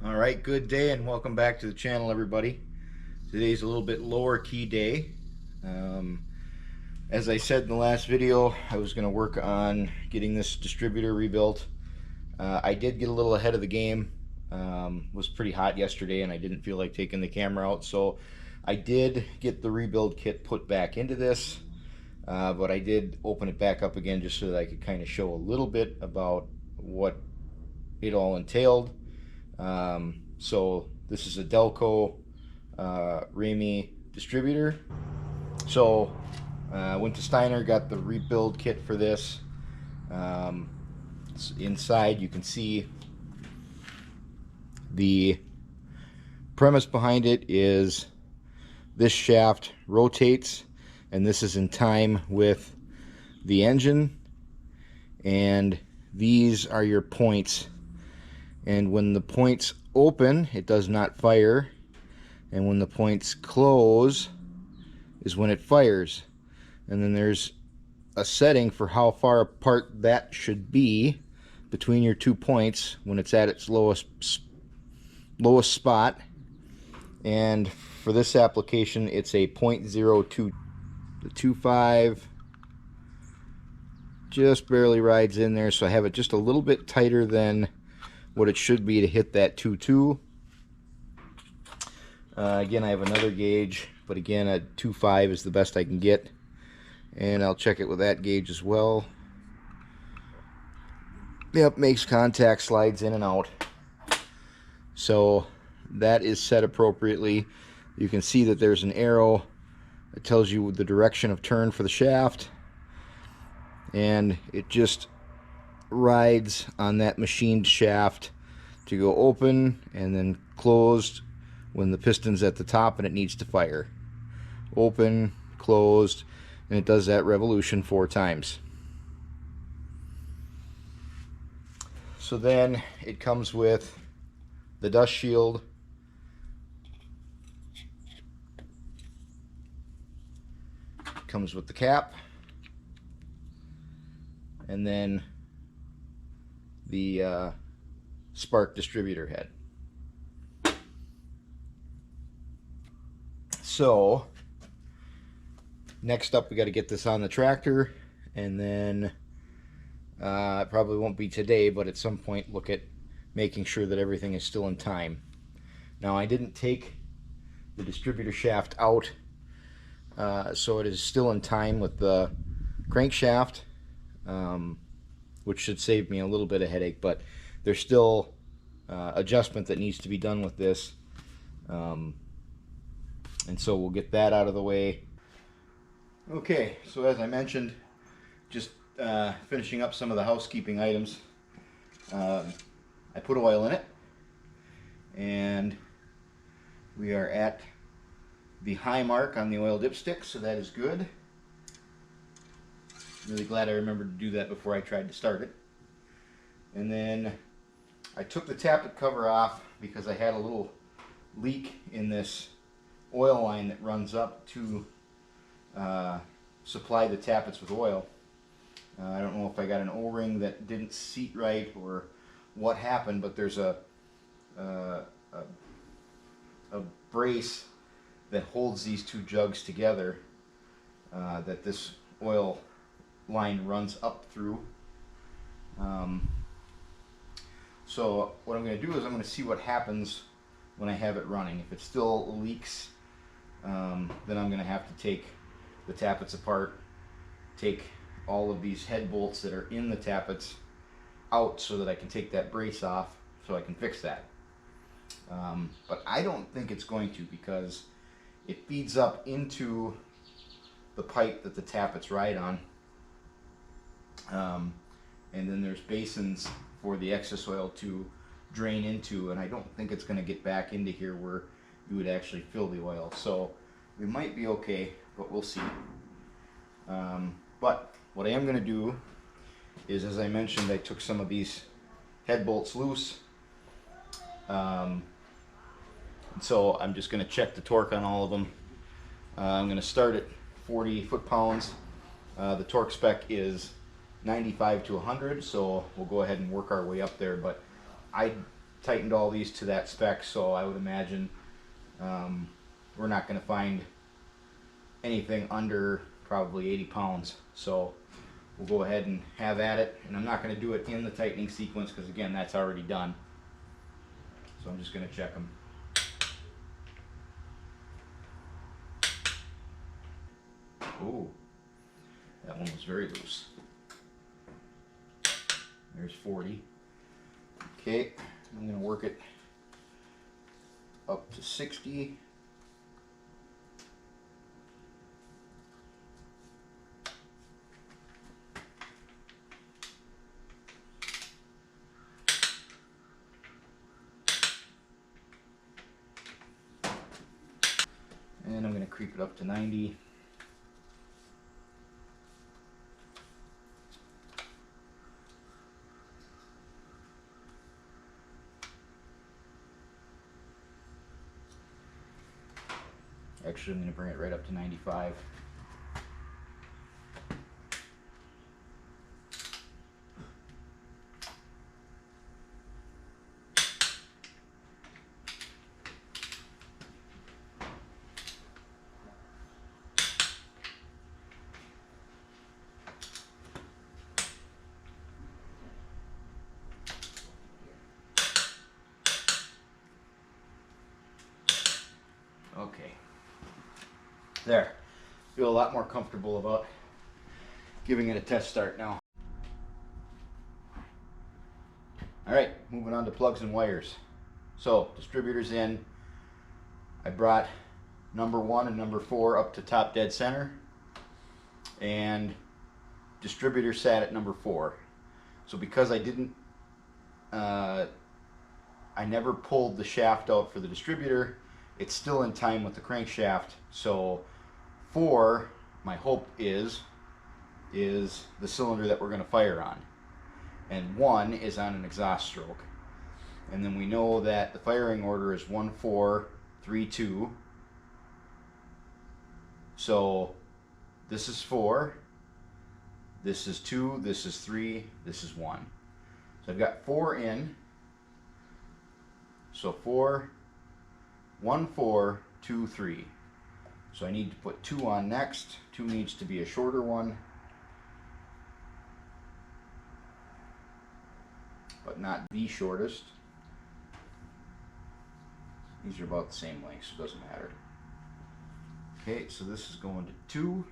All right, good day and welcome back to the channel, everybody. Today's a little bit lower key day. Um, as I said in the last video, I was going to work on getting this distributor rebuilt. I did get a little ahead of the game. Was pretty hot yesterday and I didn't feel like taking the camera out, so I did get the rebuild kit put back into this, but I did open it back up again just so that I could kind of show a little bit about what it all entailed. So this is a Delco Ramey distributor. So went to Steiner, got the rebuild kit for this. Inside you can see the premise behind it is this shaft rotates, and this is in time with the engine, and these are your points. And when the points open, it does not fire, and when the points close is when it fires. And then there's a setting for how far apart that should be between your 2 points when it's at its lowest spot. And for this application, it's a 0.02. The 2.5 just barely rides in there, so I have it just a little bit tighter than what it should be to hit that 2.2. Again, I have another gauge, but again, a 2.5 is the best I can get, and I'll check it with that gauge as well. Yep, makes contact, slides in and out. So that is set appropriately. You can see that there's an arrow that tells you the direction of turn for the shaft, and it just rides on that machined shaft to go open and then closed when the piston's at the top and it needs to fire. Open, closed, and it does that revolution 4 times. So then it comes with the dust shield, comes with the cap, and then the spark distributor head. So next up, we got to get this on the tractor, and then it probably won't be today, but at some point look at making sure that everything is still in time. Now, I didn't take the distributor shaft out, so it is still in time with the crankshaft, which should save me a little bit of headache, but there's still adjustment that needs to be done with this, and so we'll get that out of the way. Okay, so as I mentioned, just finishing up some of the housekeeping items. I put oil in it, and we are at the high mark on the oil dipstick, so that is good. Really glad I remembered to do that before I tried to start it. And then I took the tappet cover off because I had a little leak in this oil line that runs up to supply the tappets with oil. I don't know if I got an O-ring that didn't seat right or what happened, but there's a brace that holds these 2 jugs together that this oil line runs up through. So what I'm going to do is I'm going to see what happens when I have it running. If it still leaks, then I'm going to have to take the tappets apart, take all of these head bolts that are in the tappets out so that I can take that brace off so I can fix that. But I don't think it's going to, because it feeds up into the pipe that the tappets ride on. And then there's basins for the excess oil to drain into, and I don't think it's going to get back into here where you would actually fill the oil. So we might be okay, but we'll see. But what I am going to do is, as I mentioned, I took some of these head bolts loose. So I'm just going to check the torque on all of them. I'm going to start at 40 foot-pounds. The torque spec is 95 to 100, so we'll go ahead and work our way up there. But I tightened all these to that spec, so I would imagine we're not going to find anything under probably 80 pounds. So we'll go ahead and have at it, and I'm not going to do it in the tightening sequence because again that's already done. So I'm just going to check them. Ooh, that one was very loose. There's 40. Okay, I'm going to work it up to 60. And I'm going to creep it up to 90. Actually, I'm going to bring it right up to 95. Okay. There. Feel a lot more comfortable about giving it a test start now. Alright, moving on to plugs and wires. So, distributors in. I brought number 1 and number 4 up to top dead center. And distributor sat at number 4. So because I didn't, I never pulled the shaft out for the distributor, it's still in time with the crankshaft. So 4, my hope is the cylinder that we're going to fire on, and 1 is on an exhaust stroke. And then we know that the firing order is 1, 4, 3, 2. So this is 4, this is 2, this is 3, this is 1. So I've got 4 in. So 4, 1, 4, 2, 3. So I need to put 2 on next. 2 needs to be a shorter one, but not the shortest. These are about the same length, so it doesn't matter. Okay, so this is going to 2.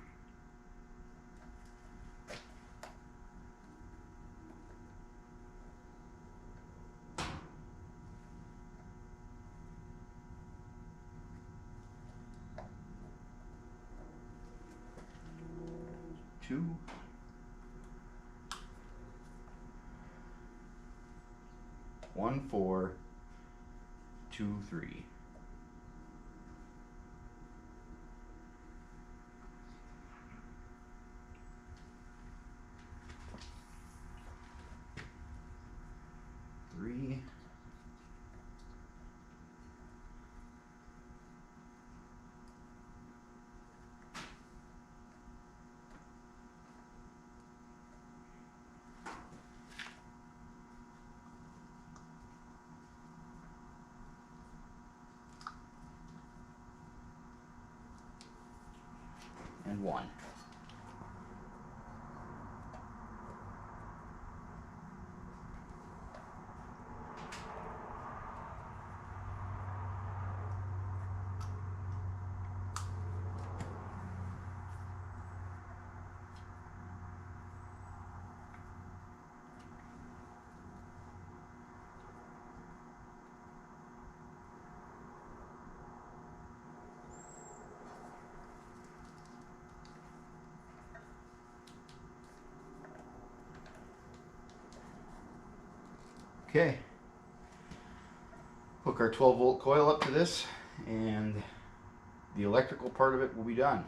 Two. 1, 4, 2, 3. Three. And 1. Okay, hook our 12-volt coil up to this, and the electrical part of it will be done.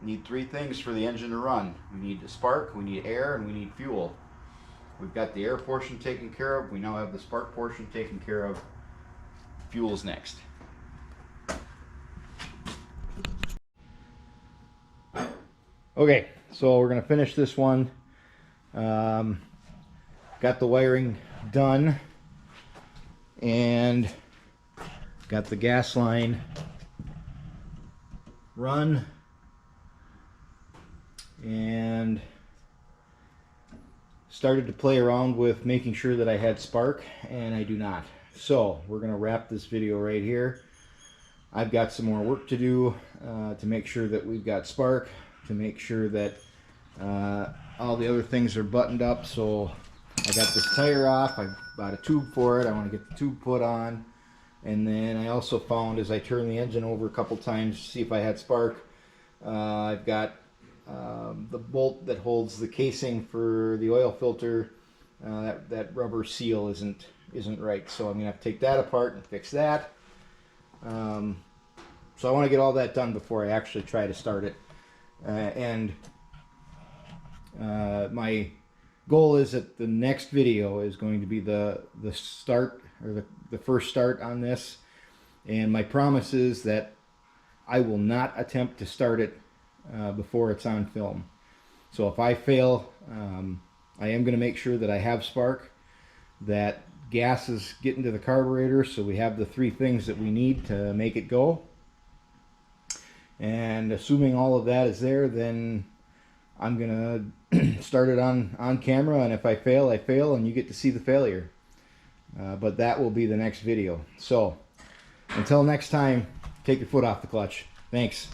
We need 3 things for the engine to run. We need a spark, we need air, and we need fuel. We've got the air portion taken care of. We now have the spark portion taken care of. Fuel's next. Okay, so we're going to finish this one. Got the wiring done. and got the gas line run, and started to play around with making sure that I had spark, and I do not. So we're going to wrap this video right here. I've got some more work to do to make sure that we've got spark, to make sure that all the other things are buttoned up. So I got this tire off. I bought a tube for it. I want to get the tube put on. And then I also found, as I turned the engine over a couple times to see if I had spark, I've got the bolt that holds the casing for the oil filter. That rubber seal isn't right. So I'm going to have to take that apart and fix that. So I want to get all that done before I actually try to start it. My goal is that the next video is going to be the start, or the first start on this. And my promise is that I will not attempt to start it before it's on film. So if I fail, I am going to make sure that I have spark, that gas is getting to the carburetor, so we have the three things that we need to make it go. And assuming all of that is there, then I'm gonna start it on camera, and if I fail, I fail, and you get to see the failure. But that will be the next video. So until next time, take your foot off the clutch. Thanks.